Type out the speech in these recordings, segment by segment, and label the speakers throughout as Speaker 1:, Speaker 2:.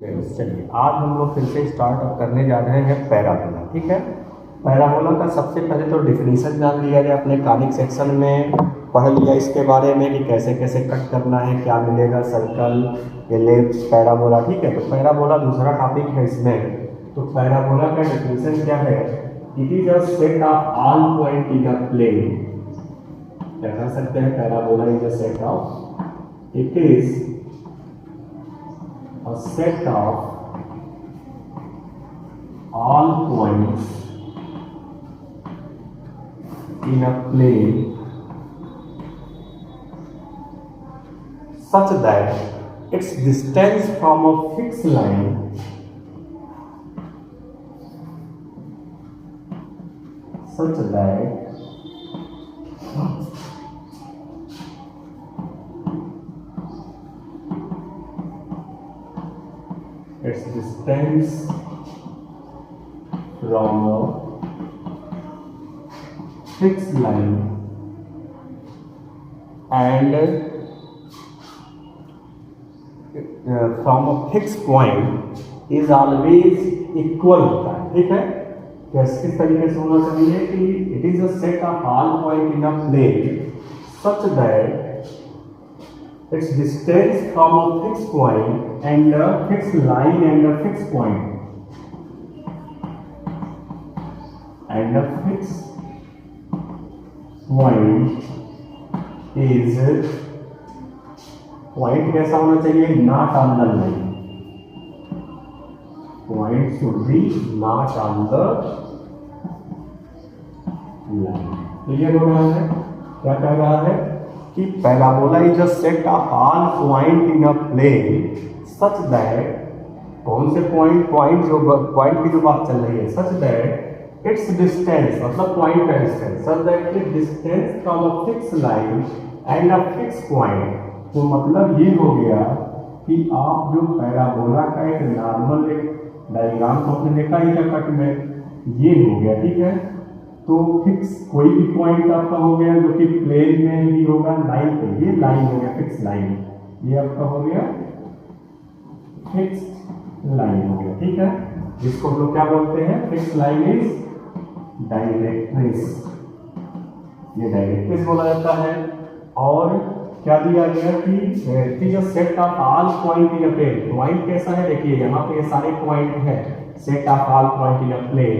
Speaker 1: चलिए आज हम लोग फिर से स्टार्ट अप करने जा रहे हैं पैराबोला। ठीक है, पैराबोला का सबसे पहले तो डिफिनीशन जान लिया जाए। अपने कॉनिक सेक्शन में पढ़ लिया इसके बारे में कि कैसे कैसे कट करना है, क्या मिलेगा, सर्कल, एलिप्स, पैराबोला। ठीक है, तो पैराबोला दूसरा टॉपिक है इसमें। तो पैराबोला का डिफिनीशन क्या है? It is a set of all point in a plane. क्या कह सकते हैं? Parabola is a set of, it is a set of all points in a plane such that its distance from a fixed line such that its distance from a fixed line and from a fixed point is always equal होता है। ठीक है, कैसे किस तरीके से होना चाहिए कि it is a set of all point in a plane such that its distance from a fixed point and a fixed line and a fixed point and a fixed point is point कैसा होना चाहिए? Not on the line. Point should be not on the line. Clear हो रहा है? क्या कह रहा है कि parabola is a set of all point in a plane such that, कौन से पॉइंट जो पॉइंट की जो बात चल रही है, सच दैट इट्स डिस्टेंस, मतलब पॉइंट का distance, such that it distance from a fix line and a fix point. तो मतलब ये हो गया कि आप जो पैराबोला का एक नॉर्मल एक डायग्राम को आपने देखा ही था कट में, ये हो गया। ठीक है, तो फिक्स कोई भी पॉइंट आपका हो गया जो कि प्लेन में ही होगा, लाइन पे, ये लाइन हो गया फिक्स लाइन, ये आपका हो गया फिक्स लाइन हो गया। ठीक है, जिसको हम लोग क्या बोलते हैं? फिक्स लाइन इज डायरेक्ट्रिस, ये डायरेक्ट्रिस बोला जाता है। और क्या दिया गया कि जो set of all point in a plane, point कैसा है? देखिए यहाँ पे ये सारे पॉइंट है, set of all point in a plane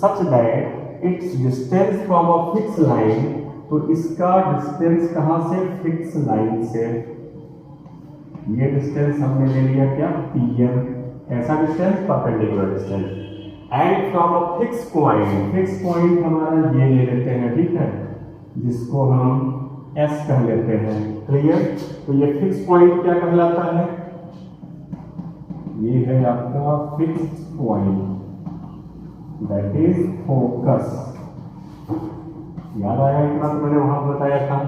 Speaker 1: such that its distance from a fix line. तो इसका डिस्टेंस कहाँ से? फिक्स लाइन से। ये डिस्टेंस हमने ले लिया क्या? pm। ऐसा distance? Perpendicular distance. And from a fix point, fix point हमारा ये ले लेते हैं। ठीक है, जिसको हम s कह लेते हैं। क्लियर? तो ये फिक्स पॉइंट क्या कहलाता है? ये है आपका fix point, that is focus. याद आया इतना तो मैंने वहां बताया था।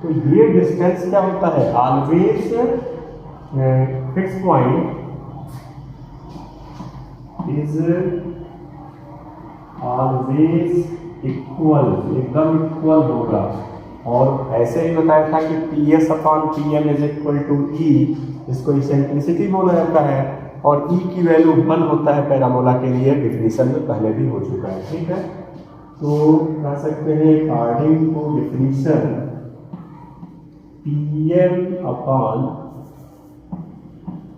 Speaker 1: तो ये डिस्टेंस क्या होता है? Always fix point is always equal, एकदम इक्वल होगा। और ऐसे ही बताया था कि PS upon PM is equal to E, इसको इसेंट्रिसिटी बोला जाता है। और E की वैल्यू 1 होता है पैराबोला के लिए, डिफिनीशन में पहले भी हो चुका है। ठीक है, तो कह सकते हैं according to definition PM upon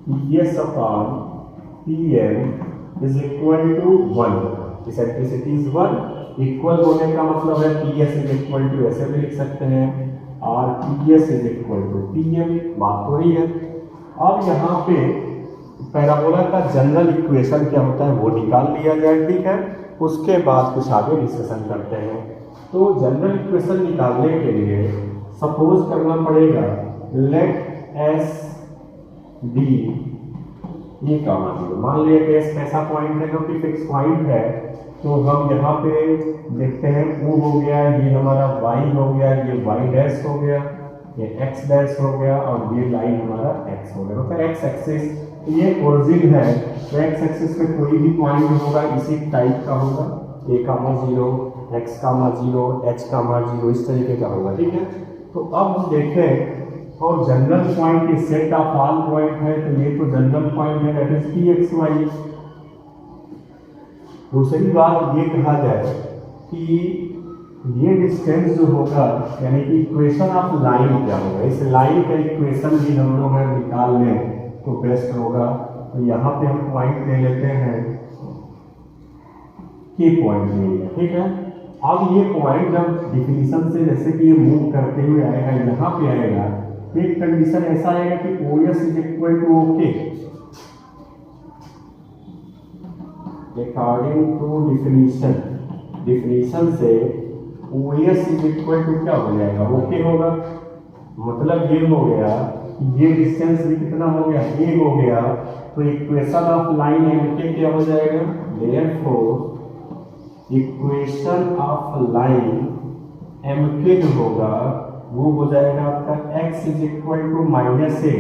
Speaker 1: PS upon PM is equal to 1। Eccentricity is 1। Equal होने का मतलब है PS इज इक्वल टू, ऐसे भी लिख सकते हैं, और PS is equal to PM। बात हो रही है। अब यहाँ पे पैराबोला का जनरल इक्वेशन क्या होता है वो निकाल लिया जाए। ठीक है, उसके बाद कुछ आगे डिस्कशन करते हैं। तो जनरल इक्वेशन निकालने के लिए सपोज करना पड़ेगा लेट S D ये कामा जीरो। मान लिया कि S ऐसा पॉइंट है जो कि फिक्स पॉइंट है। तो हम यहाँ पे देखते हैं O हो गया, ये हमारा Y हो गया, ये Y डैश हो गया, ये X डैश हो गया, और ये लाइन हमारा X हो गया। मतलब X एक्सिस, ये ओरिजिन है। तो X एक्सिस पे कोई भी पॉइंट होगा इसी टाइप का होगा, A comma 0, X comma 0, H कामा 0, इस तरीके का होगा। ठीक है, तो अब हम देखें और जनरल पॉइंट ये सेट ऑफ ऑल पॉइंट है, तो ये तो जनरल पॉइंट है, that is p x y. दूसरी बात ये कहा जाए कि ये डिस्टेंस जो होगा, यानी कि इक्वेशन ऑफ लाइन क्या होगा, इस लाइन का इक्वेशन भी हम लोग अगर निकाल लें तो बेस्ट होगा। तो यहाँ पे हम पॉइंट ले लेते हैं, के पॉइंट ले लिया, ठीक है। अब ये पॉइंट जब डिफिनीशन से जैसे कि ये मूव करते हुए आएगा, यहाँ पे आएगा, एक कंडीशन ऐसा आएगा कि OS is equal to okay, according to definition से OS इज इक्वल टू क्या हो जाएगा, ओके होगा। मतलब ये हो गया कि ये डिस्टेंस भी कितना हो गया, ए हो गया, तो equation of line MK K हो जाएगा, therefore equation of line M K होगा वो हो जाएगा आपका x is equal to minus a,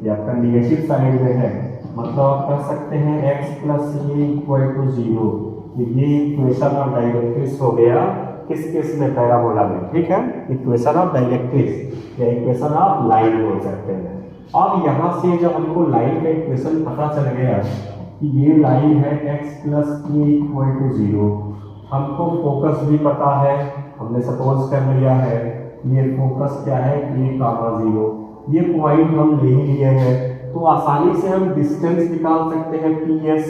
Speaker 1: ये आपका निगेटिव साइड में है, मतलब आप कर सकते हैं x plus a equal to 0। ये इक्वेशन ऑफ डायरेक्ट्रिक्स हो गया किस केस में, पैराबोला में, ठीक है। इक्वेशन ऑफ डायरेक्ट्रिक्स या इक्वेशन ऑफ लाइन बोल सकते हैं। अब यहाँ से जब हमको लाइन का इक्वेशन पता चल गया कि ये लाइन है x plus a equal to 0, हमको फोकस भी पता है, हमने सपोज कर लिया है ये फोकस क्या है, ए कामा 0, ये पॉइंट हम ले ही लिए हैं, तो आसानी से हम डिस्टेंस निकाल सकते हैं PS,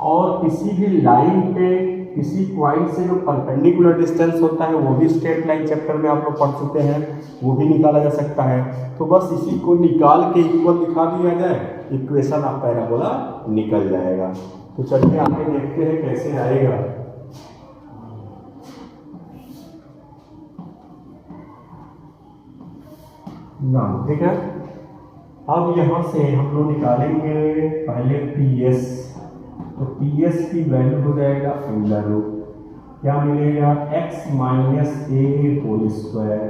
Speaker 1: और किसी भी लाइन पे किसी पॉइंट से जो परपेंडिकुलर डिस्टेंस होता है वो भी स्ट्रेट लाइन चैप्टर में आप लोग पढ़ चुके हैं, वो भी निकाला जा सकता है। तो बस इसी को निकाल के इक्वल दिखा दिया जाए, इक्वेशन ऑफ पैराबोला निकल जाएगा। तो चलिए आगे देखते हैं कैसे आएगा। ना ठीक है, अब यहाँ से हम लोग निकालेंगे पहले PS, तो PS की वैल्यू हो जाएगा अंडर रूट, क्या मिलेगा, x minus a whole square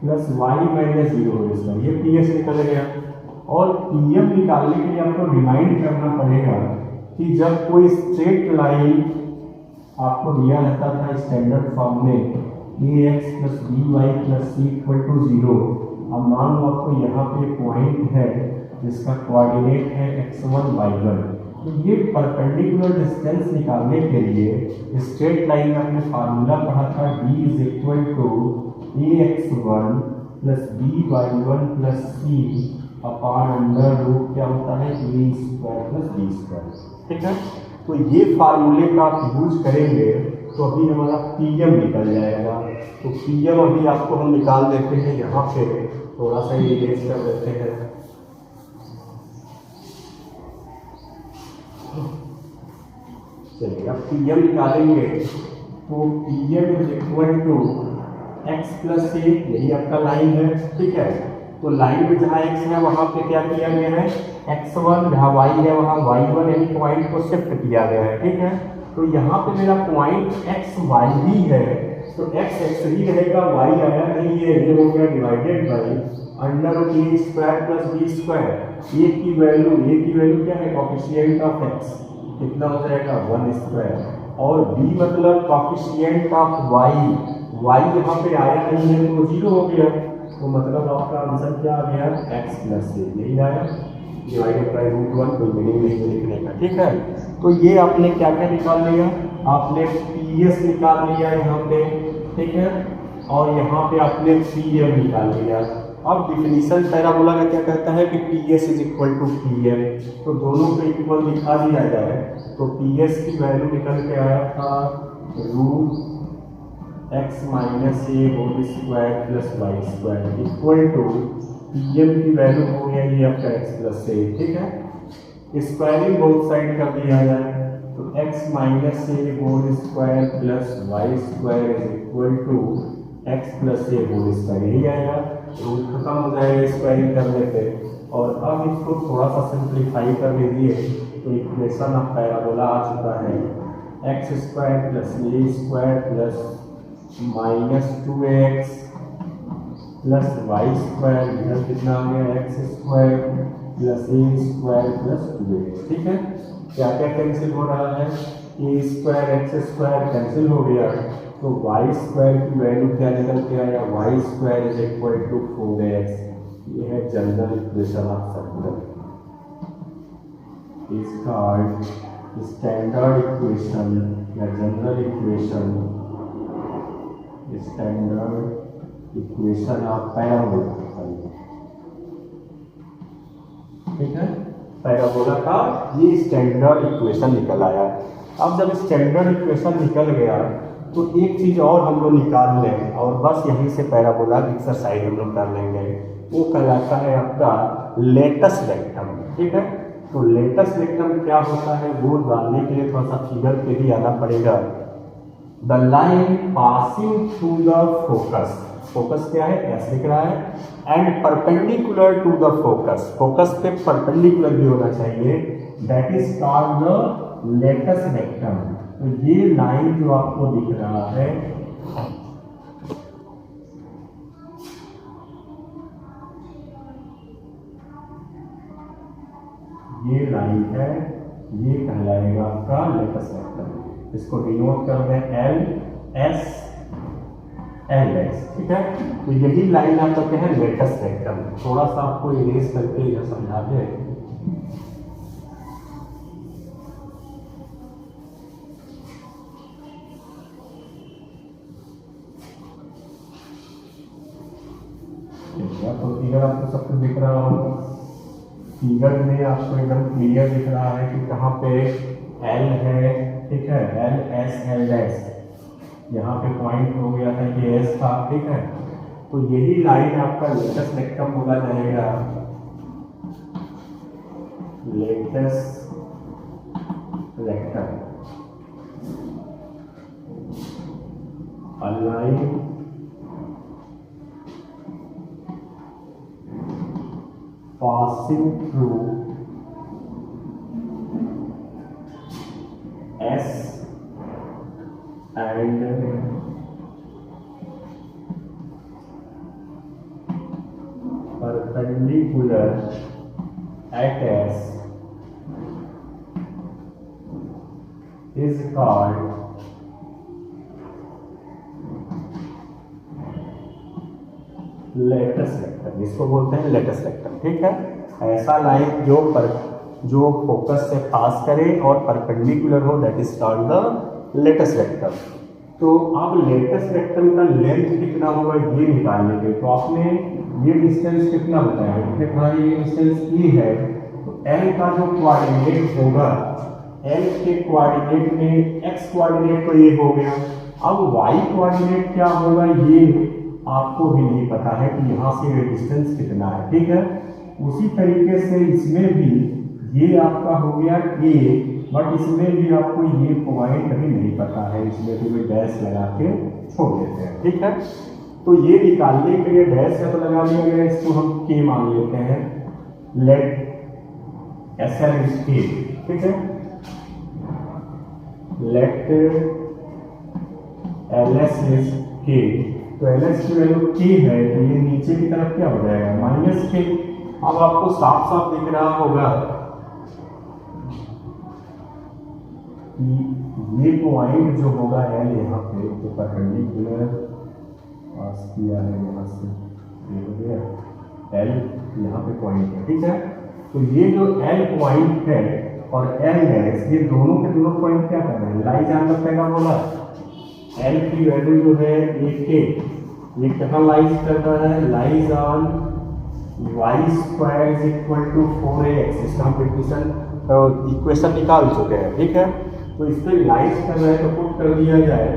Speaker 1: plus y minus 0 whole square, ये PS निकल गया। और PM निकालने के लिए आपको रिमाइंड करना पड़ेगा कि जब कोई स्ट्रेट लाइन आपको दिया रहता था स्टैंडर्ड फॉर्म में ax plus by plus c equal to 0, अब मान लो आपको यहाँ पे पॉइंट है जिसका कोऑर्डिनेट है x1 y1, तो ये परपेंडिकुलर डिस्टेंस निकालने के लिए स्ट्रेट लाइन में हमने फार्मूला पढ़ा था d is equal to ax1 plus by1 plus c upon under root क्या होता है a square plus b square, ठीक है। तो ये फार्मूले का आप यूज करेंगे तो अभी हमारा PM निकल जाएगा। तो PM अभी आपको हम निकाल देते हैं, यहाँ पे थोड़ा सा ये इरेज कर देते हैं। चलिए अब PM निकालेंगे, तो PM is equal to x plus a, यही आपका लाइन है, ठीक है। तो लाइन में जहाँ x है वहाँ पे क्या किया गया है, x1, जहाँ y है वहाँ y1, यानी पॉइंट को शिफ्ट किया गया है, ठीक है। तो यहाँ पे मेरा पॉइंट x y ही है, तो x x ही रहेगा, y आया नहीं, ये हो गया divided by under root a square plus b square. A की वैल्यू क्या है, कॉफिशिएंट ऑफ x, कितना हो जाएगा 1 स्क्वायर, और b मतलब कॉफिशिएंट ऑफ y यहाँ पे आया नहीं है तो 0 हो गया, तो मतलब आपका आंसर क्या आ गया, x प्लस ए, यही आया, डिवाइडेड बाई √1, कोई मीनिंग नहीं लिखने का, ठीक है। तो ये आपने क्या क्या निकाल लिया, आपने PS निकाल लिया यहाँ पे, ठीक है, और यहाँ पे आपने PM निकाल लिया। अब डिफिनीशन पैराबोला का क्या कहता है कि PS is equal to PM, तो दोनों को इक्वल दिखा दिया जाए, तो PS की वैल्यू निकल के आया था root x minus a whole square plus y square equal to PM की वैल्यू हो गया ये आपका x प्लस ए, ठीक है। स्क्वायरिंग बोथ साइड कर दिया जाए, तो x minus a whole square plus y square is equal to x plus a whole square, यही आएगा, रूट खत्म हो जाएगा स्क्वायरिंग करने पे। और अब इसको थोड़ा सा सिंप्लीफाई कर लीजिए, तो इक्वेशन ऑफ पैराबोला आ चुका है x square plus a square plus minus 2x plus y square, इधर कितना आ गया x square plus a square plus 2x, ठीक है। क्या क्या कैंसिल हो रहा है, a square x square cancel हो गया, तो वाई स्क्वायर की वैल्यू क्या निकल के आया, y square is equal to 4x, ये है general equation of circle, is called standard equation या general equation, standard equation of parabola. ठीक है, पैराबोला का ये स्टैंडर्ड इक्वेशन निकल आया। अब जब स्टैंडर्ड इक्वेशन निकल गया तो एक चीज़ और हम लोग निकाल लें और बस यहीं से पैराबोला की एक्सरसाइज हम लोग कर लेंगे। वो कहलाता है आपका लेटस रेक्टम। ठीक है, तो लेटस रेक्टम क्या होता है वो जानने के लिए थोड़ा सा फिगर पे ही आना पड़ेगा। The line passing through the focus, focus क्या है, ऐसे लिख रहा है, and perpendicular to the focus, focus पे परपेंडिकुलर भी होना चाहिए, that is called the latus rectum. तो ये लाइन जो आपको दिख रहा है ये लाइन है, ये कहलाएगा आपका लेटस रेक्टम। इसको डिनोट कर दें एल एस एल एस। ठीक है, तो यही लाइन आप कहते हैं लेटस रेक्टम। थोड़ा सा आपको इरेज करके यह समझा दें। तो फिगर आपको सब कुछ दिख रहा होगा, फिगर में आपको एकदम क्लियर दिख रहा है कि कहाँ पे एल है। ठीक है, एल एस एल एस, यहाँ पे पॉइंट हो गया था, ये एस था। ठीक है, तो यही लाइन आपका लेटस रेक्टम बोला जाएगा, latus rectum. Line passing through S and perpendicular at S is called latus rectum. इसको बोलते हैं लेटस रेक्टम। ठीक है, ऐसा लाइन जो फोकस से पास करे और परपेंडिकुलर हो, that is called the latus rectum. तो अब लेटस रेक्टम का लेंथ कितना होगा ये निकालने के, तो आपने ये डिस्टेंस कितना बताया, ये डिस्टेंस ई है, तो एल का जो कोऑर्डिनेट होगा, एल के कोऑर्डिनेट में एक्स कोऑर्डिनेट तो ये हो गया, अब वाई कोऑर्डिनेट क्या होगा ये आपको भी नहीं पता है कि यहाँ से ये डिस्टेंस कितना है। ठीक है, उसी तरीके से इसमें भी ये आपका हो गया ए, बट इसमें भी आपको ये पॉइंट अभी नहीं पता है, इसमें भी डैश लगा के छोड़ देते हैं। ठीक है, तो ये निकालने के लिए डैश है तो लगा लिया गया, इसको हम के मान लेते हैं, लेट एस एल इज के। ठीक है, लेट एल एस इज के, तो एल एस की वैल्यू के है, तो ये नीचे की तरफ क्या हो जाएगा, माइनस के। अब आपको साफ साफ दिख रहा होगा कि ये पॉइंट जो होगा एल यहाँ पे, तो परपेंडिकुलर पास किया है यहाँ से, ये हो गया एल, यहाँ पे पॉइंट है। ठीक है, तो ये जो एल पॉइंट है और एल डैश, ये दोनों के दोनों पॉइंट क्या कर रहे हैं, लाई जान रखेगा बोला। एल की वैल्यू जो है ए के, ये कहाँ लाइज कर रहा है, lies on y square is equal to 4ax। इसका हम इक्वेशन निकाल चुके हैं। ठीक है, तो इस पर लाइज कर रहा है तो पुट कर दिया जाए,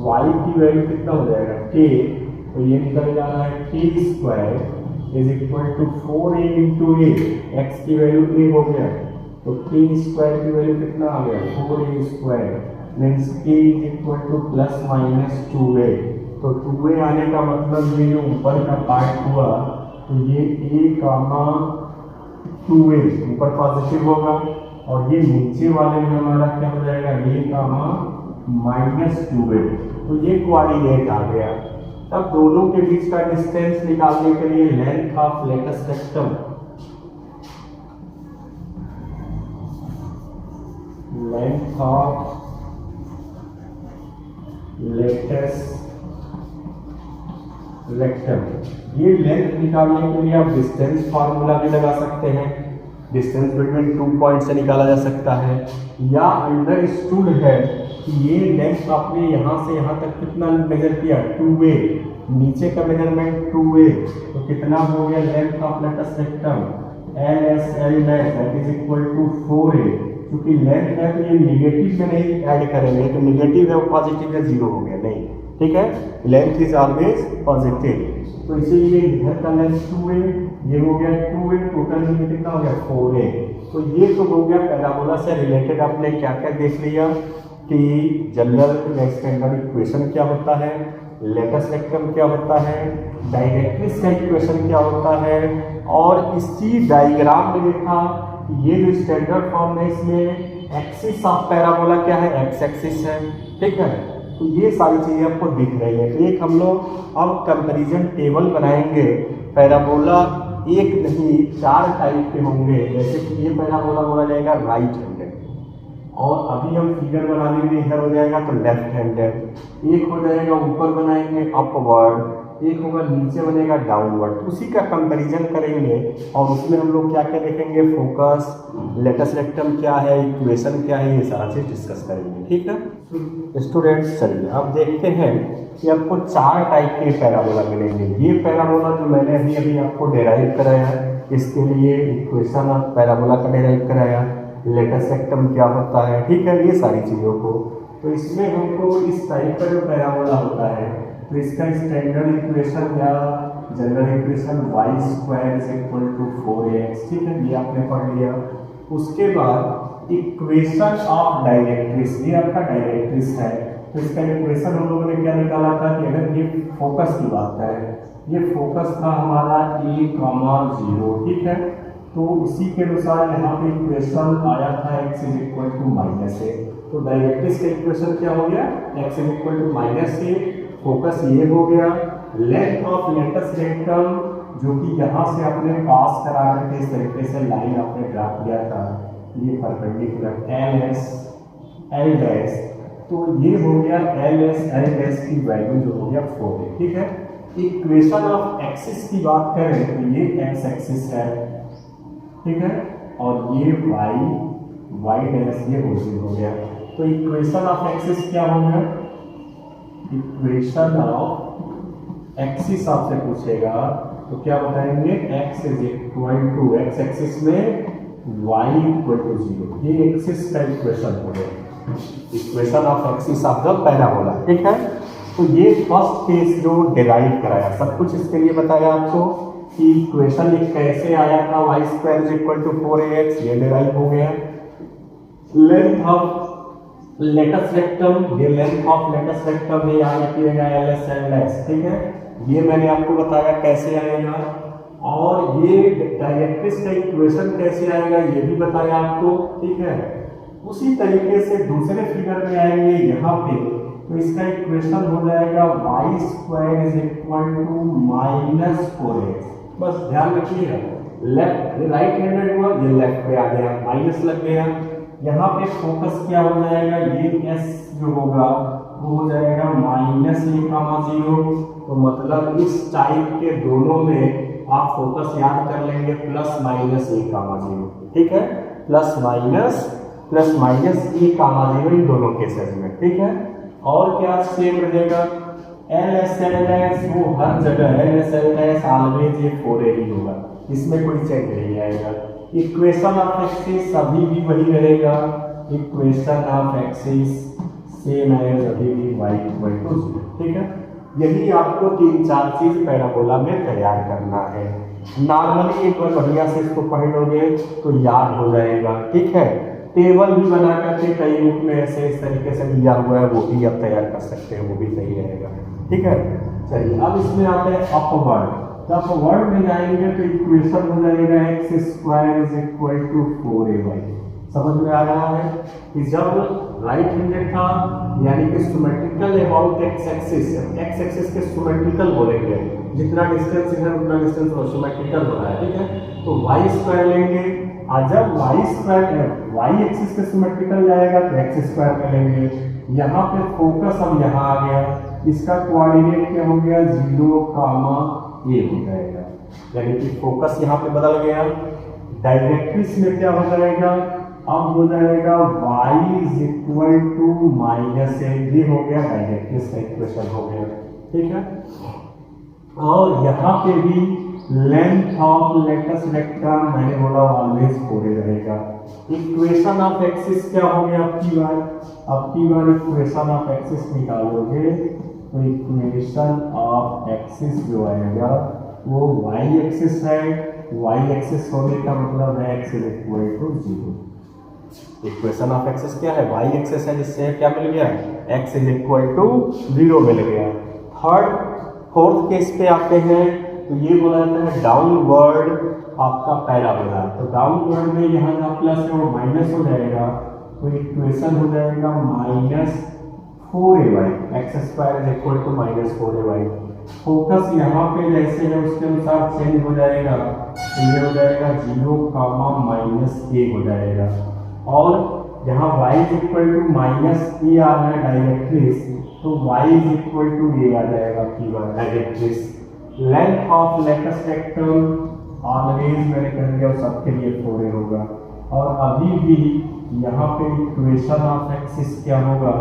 Speaker 1: वाई की वैल्यू कितना हो जाएगा के, तो ये निकल जा रहा है के square is equal to 4a into a, x की वैल्यू ए हो गया, तो के स्क्वायर की वैल्यू कितना आ गया 4a स्क्वायर, मीन्स के is equal two plus minus 2a। तो 2a आने का मतलब ये जो ऊपर का पार्ट हुआ, तो ये a कामा 2a ऊपर पॉजिटिव होगा, और ये नीचे वाले में हमारा क्या हो जाएगा, a कामा माइनस 2a। तो ये कोऑर्डिनेट आ गया। तब दोनों के बीच का डिस्टेंस निकालने के लिए length of latus rectum, length of latus rectum ये लेंथ निकालने के लिए आप डिस्टेंस फार्मूला भी लगा सकते हैं, डिस्टेंस बिटवीन 2 पॉइंट से निकाला जा सकता है, या अंडरस्टूड है कि ये लेंथ आपने यहाँ से यहाँ तक कितना मेजर किया 2a, नीचे का मेजरमेंट 2a, तो कितना हो गया length of latus rectum LSL that is equal to 4a। क्योंकि लेंथ है तो ये निगेटिव में नहीं ऐड करेंगे, तो निगेटिव है पॉजिटिव है, जीरो हो गया नहीं, ठीक है, लेंथ इज ऑलवेज पॉजिटिव। तो इसीलिए इधर का लेंथ 2a, ये हो गया 2a, टोटल में कितना हो गया 4a। तो ये तो हो गया पैराबोला से रिलेटेड आपने क्या क्या देख लिया कि जनरल स्टैंडर्ड इक्वेशन क्या होता है, लेटस रेक्टम क्या होता है, डायरेक्ट्रिक्स का इक्वेशन क्या होता है, और इसी डायग्राम में देखा ये जो स्टैंडर्ड फॉर्म है इसमें एक्सिस ऑफ पैराबोला क्या है, एक्स एक्सिस है, ठीक है। तो ये सारी चीज़ें आपको दिख रही है। एक हम लोग अब कंपैरिजन टेबल बनाएंगे, पैराबोला एक नहीं 4 टाइप के होंगे, जैसे कि ये पैराबोला बोला जाएगा राइट हैंडेड, और अभी हम फिगर बना लेंगे इधर हो जाएगा तो लेफ्ट हैंडेड, एक हो जाएगा ऊपर बनाएंगे अपवर्ड, एक होगा नीचे बनेगा डाउनवर्ड। उसी का कंपैरिजन करेंगे और उसमें हम लोग क्या क्या देखेंगे, फोकस, लेटस रेक्टम क्या है, इक्वेशन क्या है, ये सारा चीज डिस्कस करेंगे, ठीक है स्टूडेंट्स। चलिए अब देखते हैं कि आपको 4 टाइप के पैराबोला मिलेंगे। ये पैराबोला जो मैंने अभी अभी आपको डेराइव कराया, इसके लिए इक्वेशन ऑफ पैराबोला का डेराइव कराया, लेटस रेक्टम क्या होता है, ठीक है, ये सारी चीज़ों को। तो इसमें हमको इस टाइप का जो पैराबोला होता है तो इसका स्टैंडर्ड इक्वेशन या general equation y² is equal to 4ax, ठीक है, ये आपने पढ़ लिया। उसके बाद इक्वेशन ऑफ डायरेक्ट्रिक्स, ये आपका डायरेक्ट्रिक्स है, तो इसका इक्वेशन हम लोगों ने क्या निकाला था कि अगर ये फोकस की बात है, ये फोकस था हमारा a,0, ठीक है, तो उसी के अनुसार यहाँ पे इक्वेशन आया था x is equal to -a। तो डायरेक्ट्रिक्स का इक्वेशन क्या हो गया, x is equal to -a, focus ये हो गया, लेंथ ऑफ लेटस रेक्टम जो कि यहाँ से आपने पास करा करके इस तरीके से लाइन आपने ड्रा किया था, ये परपेंडिकुलर L डैश, तो ये हो गया L की वैल्यू जो हो गया 4, ठीक है। इक्वेशन ऑफ एक्सिस की बात करें तो ये x एक्सिस है, ठीक है, और ये y डैश ये हो गया। तो इक्वेशन ऑफ एक्सिस क्या हो गया, इक्वेशन ऑफ एक्सिस आपसे पूछेगा तो क्या बताएंगे, x is equal to x axis में y इक्वल टू 0, ये एक्सिस का इक्वेशन हो गया, equation of axis of the parabola, ठीक है। तो ये फर्स्ट केस जो डिराइव कराया, सब कुछ इसके लिए बताया आपको कि इक्वेशन कैसे आया था, y² is equal to 4ax, ये डिराइव हो गया। लेंथ ऑफ लेटस रेक्टम, ये लेंथ ऑफ लेटस रेक्टम है, यहाँ लिखिएगा LSL, ठीक है, ये मैंने आपको बताया कैसे आएगा, और ये डायरेक्ट्रिक्स का इक्वेशन कैसे आएगा ये भी बताया आपको, ठीक है। उसी तरीके से दूसरे फिगर में आएंगे यहाँ पे, तो इसका इक्वेशन हो जाएगा y² is equal to -4x, बस ध्यान रखिएगा, लेफ्ट राइट हैंडेड हुआ, ये लेफ्ट पे आ गया, माइनस लग गया। यहाँ पे फोकस क्या हो जाएगा, ये s जो होगा वो हो जाएगा -a,0, तो मतलब इस टाइप के दोनों में आप फोकस याद कर लेंगे +-a,0, ठीक है, +-a,0 इन दोनों केसेस में, ठीक है। और क्या सेम रहेगा, LSL वो हर जगह LSL ऑलवेज ये 4a ही होगा, इसमें कोई चेंज नहीं आएगा। इक्वेशन ऑफ एक्सिस अभी भी वही रहेगा, इक्वेशन ऑफ एक्सिस सेम है अभी भी y इक्वल टू 0, ठीक है। यही आपको 3-4 चीज पैराबोला में तैयार करना है। नॉर्मली एक बार बढ़िया से इसको पढ़ लोगे तो याद हो जाएगा, ठीक है। टेबल भी बना करके कई बुक में ऐसे इस तरीके से दिया हुआ है, वो भी आप तैयार कर सकते हैं, वो भी सही रहेगा, ठीक है। चलिए अब इसमें आते हैं अपवर्ड, तो अपवर्ड में जाएंगे तो इक्वेशन हो जाएगा x² is equal to 4ay। समझ में आ रहा है कि जब राइट हैंडेड था यानी कि सिमेट्रिकल अबाउट x एक्सिस के सिमेट्रिकल बोलेंगे, जितना डिस्टेंस इधर उतना डिस्टेंस सिमेट्रिकल हो रहा है, ठीक है। तो y² लेंगे, और जब y एक्सिस के सिमेट्रिकल जाएगा तो x² में लेंगे। यहाँ पे फोकस अब यहाँ आ गया, इसका कोऑर्डिनेट क्या हो गया 0, ये हो जाएगा, यानी कि फोकस यहाँ पे बदल गया। डायरेक्ट्रिक्स में क्या हो जाएगा, अब हो जाएगा y is equal to minus a, ये हो गया डायरेक्ट्रिक्स का इक्वेशन हो गया, ठीक है। और यहाँ पे भी लेंथ ऑफ लेटस रेक्टम मैंने बोला ऑलवेज 4 रहेगा। इक्वेशन ऑफ एक्सिस क्या हो गया अब की बार इक्वेशन ऑफ एक्सिस निकालोगे तो इक्वेशन ऑफ एक्सिस जो आएगा वो y एक्सिस है, y एक्सिस होने का मतलब है x is equal to 0। Equation of axis क्या है, y एक्सिस है, जिससे क्या मिल गया, x इज इक्वल टू 0 मिल गया। फोर्थ केस पे आते हैं तो ये बोला जाता है डाउनवर्ड आपका पैराबोला। तो डाउनवर्ड में यहाँ जो प्लस है वो माइनस हो जाएगा, तो इक्वेशन हो जाएगा -4ay, x square is equal to -4ay। Focus यहाँ पे जैसे है उसके अनुसार चेंज हो जाएगा, तो ये हो जाएगा 0, -a हो जाएगा। और यहाँ y is equal to -a आ रहा है डायरेक्ट्रिक्स, तो y is equal to a आ जाएगा की बार directrix. Length of latus rectum always मैंने कह दिया सबके लिए 4 होगा। और अभी भी यहाँ पे इक्वेशन ऑफ एक्सिस क्या होगा,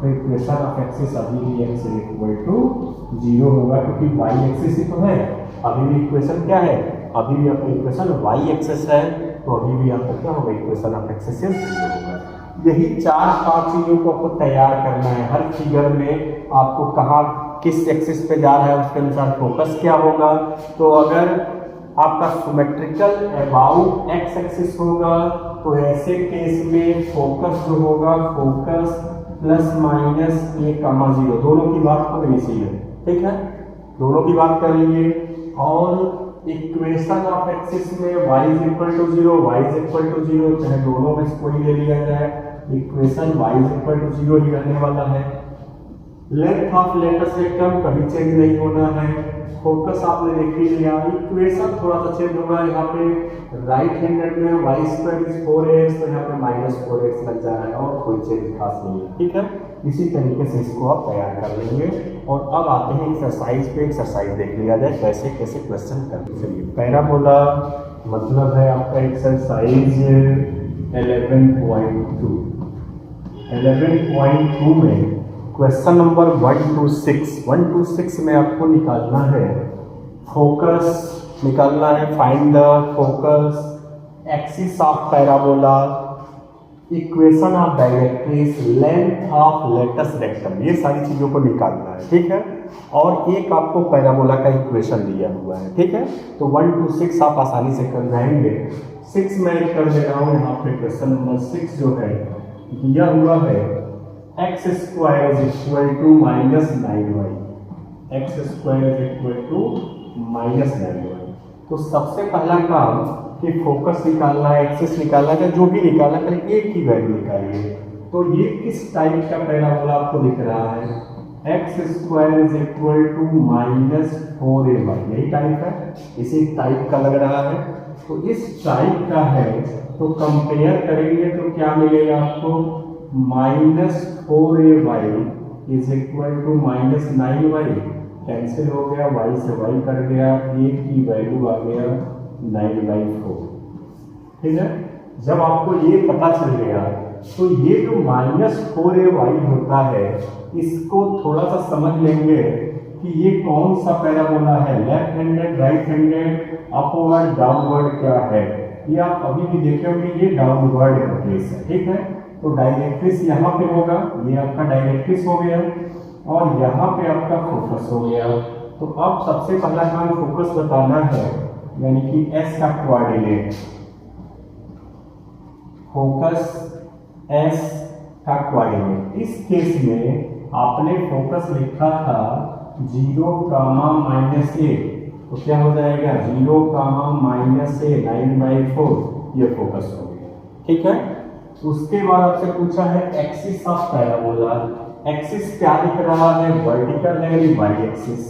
Speaker 1: तो इक्वेशन ऑफ एक्सिस अभी भी x इज इक्वल टू 0 होगा, क्योंकि y एक्सिस ही तो है। अभी भी इक्वेशन क्या है, अभी भी आपका इक्वेशन y एक्सिस है, तो अभी भी आपका क्या होगा, इक्वेशन ऑफ एक्सिस 0 होगा। यही 4-5 चीज़ों को आपको तैयार करना है। हर फिगर में आपको कहाँ किस एक्सिस पे जा रहा है उसके अनुसार फोकस क्या होगा। तो अगर आपका सिमेट्रिकल अबाउट एक्स एक्सिस होगा तो ऐसे केस में फोकस जो होगा, फोकस ±a,0 दोनों की बात हो गई इसी में, ठीक है, दोनों की बात कर लिए। और इक्वेशन ऑफ एक्सिस में y is equal to 0, y is equal to 0, चाहे दोनों में से कोई ले लिया जाए, equation y is equal to 0 ही रहने वाला है। लेंथ ऑफ लेटस रेक्टम कभी चेंज नहीं होना है। फोकस आपने देख ही लिया, इक्वेशन थोड़ा सा चेंज होगा, यहाँ पे राइट हैंडेड में y स्क्वायर इज 4x, तो यहाँ पे -4x लग जा रहा है, और कोई चेंज खास नहीं है, ठीक है। इसी तरीके से इसको आप तैयार कर लेंगे। और अब आते हैं एक्सरसाइज पे। एक्सरसाइज देख लिया जाए कैसे कैसे क्वेश्चन करते। चलिए, पैराबोला मतलब है आपका एक्सरसाइज 11.2 में क्वेश्चन नंबर 1 to 6 में आपको निकालना है फोकस, निकालना है find the focus, axis of parabola, equation of directrix, length of latus rectum, ये सारी चीज़ों को निकालना है, ठीक है। और एक आपको पैराबोला का इक्वेशन दिया हुआ है, ठीक है। तो 1 to 6 आप आसानी से कर जाएंगे। 6 मैं कर दे रहा हूँ यहाँ पे। क्वेश्चन नंबर 6 जो है दिया हुआ है x square is equal to -9y, x square is equal to -9y। तो सबसे पहला काम कि फोकस निकालना है, एक्सिस निकालना है, जो भी निकालना है, पहले एक की वैल्यू निकालिए। तो ये किस टाइप का पैराबोला आपको दिख रहा है, x square is equal to -4ay, यही टाइप है, इसी टाइप का लग रहा है। तो इस टाइप का है, तो कंपेयर करेंगे तो क्या मिलेगा आपको, -4ay is equal to -9y, cancel हो गया, y से y कट गया, a की वैल्यू आ गया 9/4, ठीक है। जब आपको ये पता चल गया तो ये जो -4ay होता है, इसको थोड़ा सा समझ लेंगे कि ये कौन सा पैराबोला है, left handed, right handed, upward, downward क्या है। ये आप अभी भी देखे होंगे, ये डाउनवर्ड का केस है, ठीक है। तो डायरेक्ट्रिक्स यहाँ पे होगा, ये आपका डायरेक्ट्रिक्स हो गया, और यहाँ पे आपका फोकस हो गया। तो अब सबसे पहला काम फोकस बताना है, यानी कि S का कोऑर्डिनेट, फोकस S का कोऑर्डिनेट। इस केस में आपने फोकस लिखा था 0, -a, तो क्या हो जाएगा 0, -a, 9/4, ये फोकस हो गया, ठीक है। उसके बाद आपसे पूछा है एक्सिस ऑफ पैराबोला। एक्सिस क्या दिख रहा है, वर्टिकल है या y axis,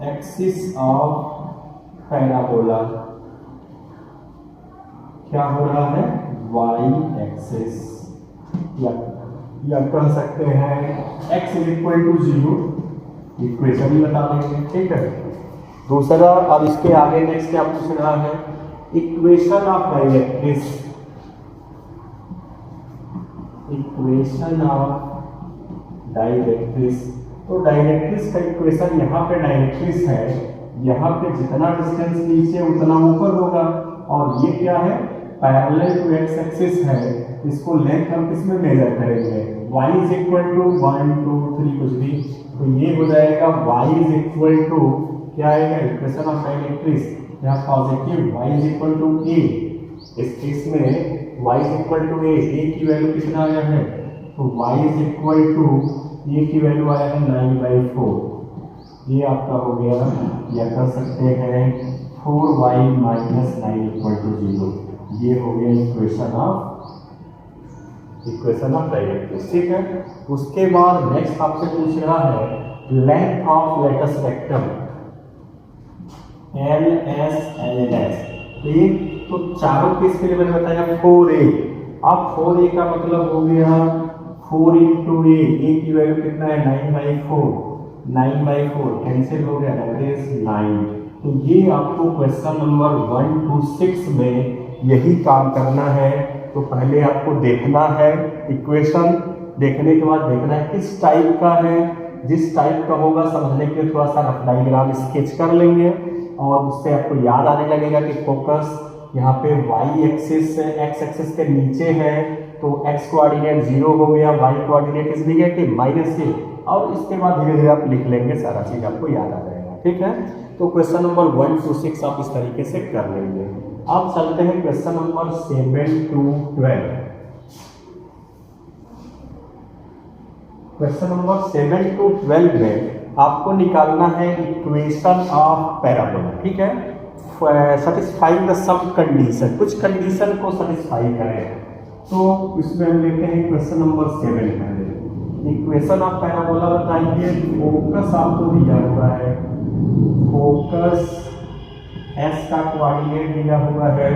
Speaker 1: axis of parabola क्या हो रहा है, वाई एक्सिस, या कह सकते हैं x is equal to 0, equation ही बता देंगे, ठीक है। दूसरा, अब इसके आगे नेक्स्ट क्या पूछ रहा है, equation of directrix, equation of directrix. तो डायरेक्ट्रिक्स का इक्वेशन, यहाँ पे डायरेक्ट्रिक्स है, यहाँ पे जितना डिस्टेंस नीचे उतना ऊपर होगा, और ये क्या है, पैरेलल टू एक्स एक्सिस है, इसको लेंथ हम किस में मेजर करेंगे, y इज इक्वल टू 1 2 3 कुछ भी, तो ये हो जाएगा y इज इक्वल टू क्या आएगा, इक्वेशन ऑफ डायरेक्ट्रिक्स, यहाँ positive y is equal to a, इस केस में y is equal to a की वैल्यू कितना आया है, तो y is equal to a की वैल्यू आया है 9/4, ये आपका हो गया, या कर सकते हैं 4y माइनस 9 इक्वल टू 0, ये हो गया इक्वेशन ऑफ डायरेक्ट्रिक्स, ठीक है। उसके बाद नेक्स्ट आपसे पूछ रहा है length of latus vector LS, तो चारों केस के लिए मैंने बताया 4a, अब 4a का मतलब हो गया 4 इंटू a की वैल्यू कितना है 9/4 कैंसिल हो गया, दैट इज 9। तो ये आपको क्वेश्चन नंबर 1 to 6 में यही काम करना है। तो पहले आपको देखना है इक्वेशन, देखने के बाद देखना है किस टाइप का है, जिस टाइप का होगा समझने के लिए थोड़ा सा रफ डायग्राम स्केच कर लेंगे, और उससे आपको याद आने लगेगा कि फोकस यहाँ पे y एक्सिस से x एक्सिस के नीचे है, तो x कोऑर्डिनेट 0 हो गया, y coordinate is negative -a, और इसके बाद धीरे धीरे आप लिख लेंगे, सारा चीज आपको याद आ जाएगा, ठीक है। तो क्वेश्चन नंबर 1 to 6 आप इस तरीके से कर लेंगे। अब चलते हैं question number 7 to 12। Question number 7 to 12 में आपको निकालना है इक्वेशन ऑफ पैराबोला, ठीक है। सेटिस्फाइंग द सम कंडीशन, कुछ कंडीशन को सेटिस्फाई करें, तो इसमें हम लेते हैं क्वेश्चन नंबर 7 में। इक्वेशन ऑफ पैराबोला बताइए, फोकस आपको दिया हुआ है, फोकस S का कोऑर्डिनेट दिया हुआ है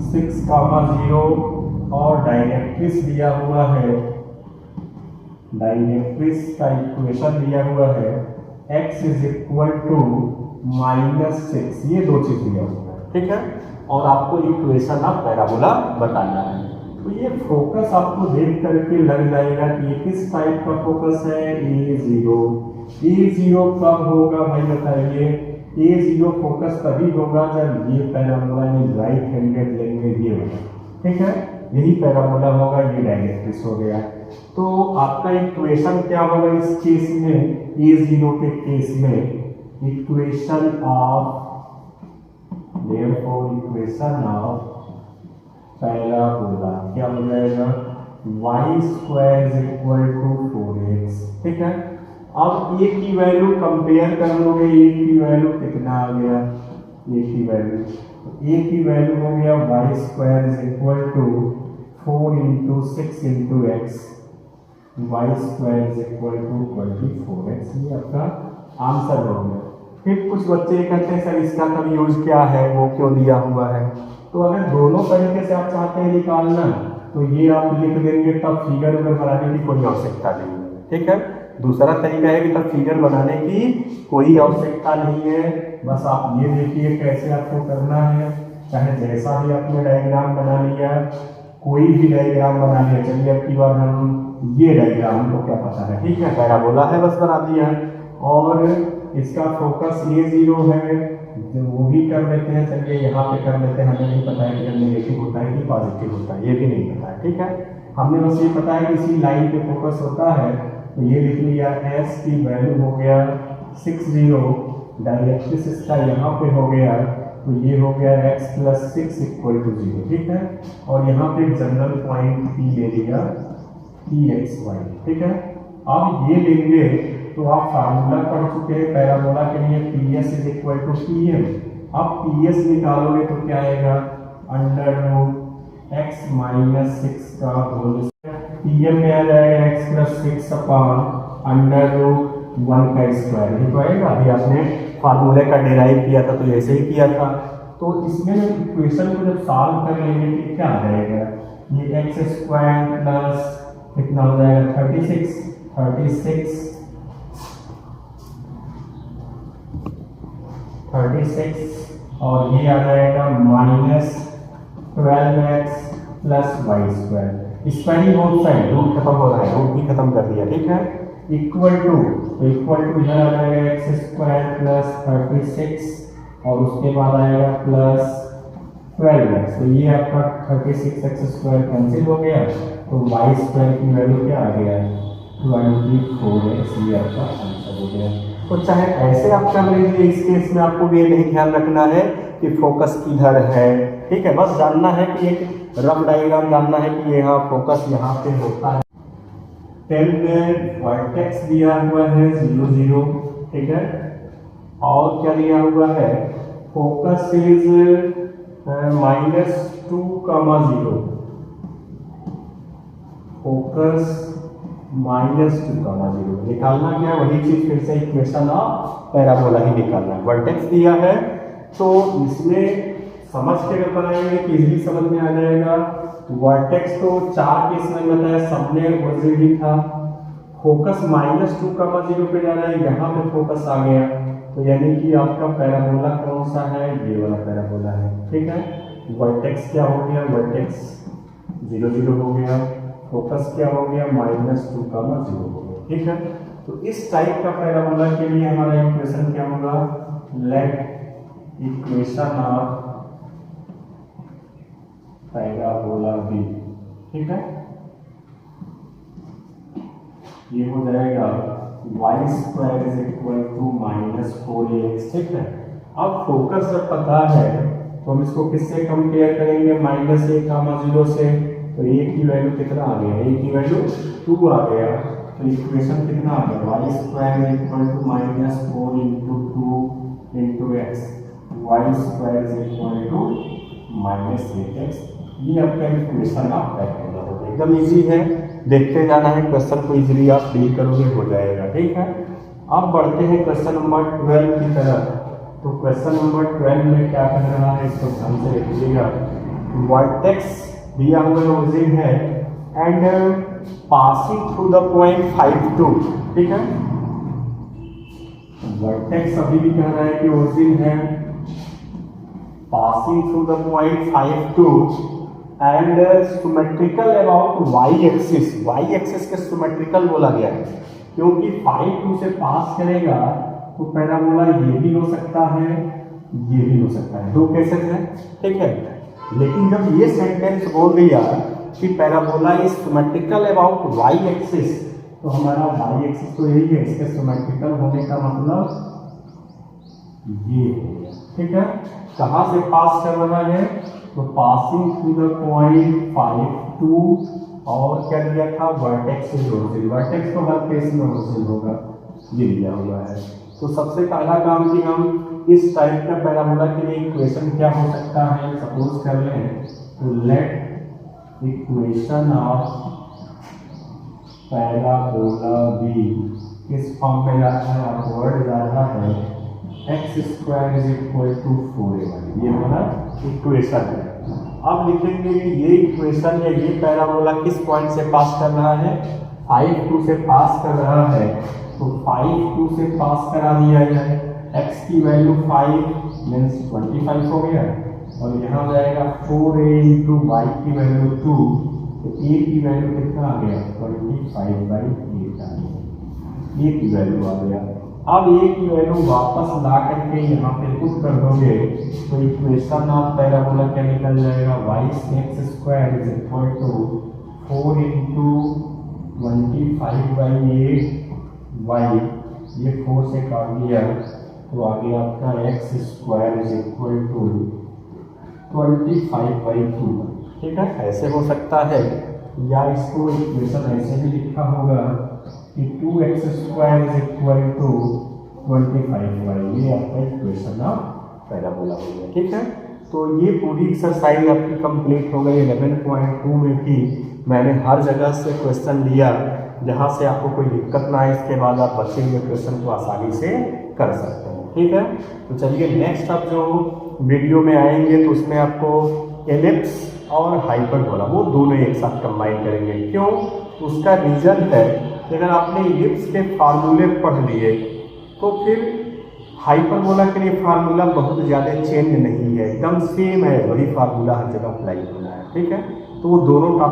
Speaker 1: 6,0 और डायरेक्ट्रिक्स दिया हुआ है, डायरेक्ट्रिक्स का इक्वेशन दिया हुआ है x इज इक्वल टू -6, ये दो चीज दिया हुआ है, ठीक है। और आपको इक्वेशन ऑफ पैराबोला बताना है। तो ये फोकस आपको देख करके लग जाएगा कि ये किस टाइप का फोकस है, A0 कब होगा भाई बताइए, A0 फोकस तभी होगा जब ये पैराबोला में राइट हैंडेड लेंगे, ये होगा, ठीक है, यही पैराबोला होगा, ये डायरेक्ट्रिक्स हो गया। तो आपका इक्वेशन क्या होगा इस केस में, A0 के केस में, इक्वेशन ऑफ पैराबोला क्या हो जाएगा, y² is equal to 4x, ठीक है। अब a की वैल्यू कंपेयर कर लोगे, a की वैल्यू कितना आ गया, a की वैल्यू हो गया y² is equal to 4 into 6 into x, y² is equal to 24x, ये आपका आंसर हो गया। फिर कुछ बच्चे कहते हैं सर इसका कभी यूज क्या है, वो क्यों दिया हुआ है, तो अगर दोनों तरीके से आप चाहते हैं निकालना, तो ये आप लिख देंगे, तब फिगर उगर बनाने की कोई आवश्यकता नहीं है, ठीक है। दूसरा तरीका है कि तब फिगर बनाने की कोई आवश्यकता नहीं है, बस आप ये देखिए कैसे आपको करना है, चाहे जैसा भी आपने डायग्राम बना लिया, कोई भी डायग्राम बना लिया, चलिए अब की बार हम ये डायग्राम, हमको क्या पता है, ठीक है, पैराबोला है, बस बना दिया, और इसका फोकस A0 है, वो भी कर लेते हैं, चलिए यहाँ पे कर लेते हैं, हमें नहीं पता है कि नेगेटिव होता है कि पॉजिटिव होता है, ये भी नहीं पता है, ठीक है। हमने बस ये पता है कि इसी लाइन पे फोकस होता है, तो ये लिख लिया, S की वैल्यू हो गया 60, डायरेक्ट्रिक्स इसका यहाँ पे हो गया, तो ये हो गया x + 6 = 0, ठीक है। और यहाँ पे जनरल पॉइंट P ले लिया, Pxy, ठीक है। अब ये लेंगे तो आप फार्मूला पढ़ चुके हैं पैराबोला के लिए, PS = PM। अब PS निकालोगे तो क्या आएगा, √x - 6 का होल, PM में आ जाएगा x + 6 अपान √1 का स्क्वायर, ये तो आएगा। अभी आपने फार्मूले का डिराइव किया था तो ऐसे ही किया था। तो इसमें इक्वेशन को जब सॉल्व कर लेंगे तो क्या आ जाएगा, ये x² प्लस कितना हो जाएगा 36 36 और ये आ जाएगा minus 12x plus y square. Squaring both side, root खत्म हो रहा है, रूट भी खत्म कर दिया, ठीक है। इक्वल टू इधर आ जाएगा एक्स स्क्वायर प्लस 36 और उसके बाद आएगा प्लस 12x। तो ये आपका 36x स्क्वायर कैंसिल हो गया, तो वाई स्क्वायर की वैल्यू क्या आ गया, 24x। ये आपका आंसर हो गया। तो चाहे ऐसे आप कर लीजिए, इस केस में आपको ये नहीं ख्याल रखना है कि फोकस किधर है, ठीक है। बस जानना है कि एक रफ डायग्राम जानना है कि यहाँ फोकस यहाँ पे होता है। 10 में वर्टेक्स दिया हुआ है 0 0, ठीक है। और क्या दिया हुआ है, फोकस इज -2,0, फोकस -2,0। निकालना क्या, वही चीज फिर से इक्वेशन ऑफ पैराबोला ही निकालना है। वर्टेक्स दिया है तो इसमें समझ के अगर बनाएंगे कि इजीली समझ में आ जाएगा। वर्टेक्स तो 4 केस में बताया, सबने ओरिजिन ही था। फोकस -2,0 पे जा रहा है, यहाँ पे फोकस आ गया, तो यानी कि आपका पैराबोला कौन सा है, ये वाला पैराबोला है, ठीक है। वर्टेक्स क्या हो गया, वर्टेक्स 0 0 हो गया, फोकस क्या हो गया, -2,0 हो गया, ठीक है। तो इस टाइप का पैराबोला के लिए हमारा इक्वेशन क्या होगा, let equation of parabola be, ठीक है। ये हो जाएगा y square is equal to -4ax, ठीक है। अब फोकस जब पता है तो हम इसको किससे कंपेयर करेंगे, -1,0 से, तो a की वैल्यू कितना आ गया, a की वैल्यू 2 आ गया, तो इक्वेशन कितना आ गया, y square is equal to -4 into 2 into x, y square is equal to -8x। ये आपका इक्वेशन आप पैराबोला होगा। एकदम इजी है, देखते जाना है, क्वेश्चन को इजीली आप डील करोगे, हो जाएगा, ठीक है। अब बढ़ते हैं क्वेश्चन नंबर 12 की तरफ। तो क्वेश्चन नंबर 12 में क्या कर रहा है, इसको ध्यान से देखिएगा। वर्टेक्स दिया हुआ ओरिजिन है and passing through the point 5 2, ठीक है। वर्टेक्स अभी भी कह रहा है कि ओरिजिन है, passing through the point 5 2 and symmetrical about y axis. Y axis के सिमेट्रिकल बोला गया है क्योंकि 5 2 से पास करेगा तो पैराबोला ये भी हो सकता है, ये भी हो सकता है, 2 केसेस हैं, ठीक है। लेकिन जब ये सेंटेंस बोल दिया कि parabola is symmetrical about y axis, तो हमारा वाई एक्सिस तो यही है, इसके सिमेट्रिकल होने का मतलब ये है, ठीक है। कहाँ से पास कर रहा है, तो पासिंग थ्रू द पॉइंट 5 2 और क्या दिया था, वर्टेक्स इज ओरिजिन। वर्टेक्स तो हर केस में ओरिजिन होगा, ये दिया हुआ है। तो सबसे पहला काम कि हम इस टाइप का पैराबोला के लिए इक्वेशन क्या हो सकता है, सपोज कर लें तो let equation of parabola be किस फॉर्म में जाता है, अपवर्ड जा रहा है, x square is equal to 4a1, ये हमारा इक्वेशन है। अब लिखेंगे कि ये इक्वेशन या ये पैराबोला किस पॉइंट से पास कर रहा है, 5 2 से पास कर रहा है, तो 5 2 से पास करा दिया जाए, x की वैल्यू 5 मीन्स 25 हो गया, और यहाँ जाएगा 4a इंटू वाई की वैल्यू 2, तो a की वैल्यू कितना आ गया, 25/8 आ गया, a की वैल्यू आ गया। अब a की वैल्यू वापस ला करके यहाँ पे पुट कर दोगे तो इक्वेशन ऑफ पैराबोला क्या निकल जाएगा, y x square is equal to 4 into 25/8 y, ये 4 से काट दिया तो आ गया आपका x square is equal to 25/2, ठीक है। ऐसे हो सकता है, या इसको इक्वेशन ऐसे भी लिखा होगा कि 2x square is equal to 25y, ये आपका इक्वेशन ऑफ पैराबोला हो गया, ठीक है। तो ये पूरी एक्सरसाइज आपकी कंप्लीट हो गई। 11.2 में भी मैंने हर जगह से क्वेश्चन लिया जहाँ से आपको कोई दिक्कत ना आए, इसके बाद आप बचे हुए क्वेश्चन को आसानी से कर सकते हैं, ठीक है। तो चलिए नेक्स्ट आप जो वीडियो में आएंगे तो उसमें आपको एलिप्स और हाइपरबोला वो दोनों एक साथ कंबाइन करेंगे। क्यों, उसका रीज़न है कि अगर आपने एलिप्स के फार्मूले पढ़ लिए तो फिर हाइपरबोला के लिए फार्मूला बहुत ज़्यादा चेंज नहीं है, एकदम सेम है, वही फार्मूला हर जगह अप्लाई होना है। ठीक है, तो वो दोनों टॉपिक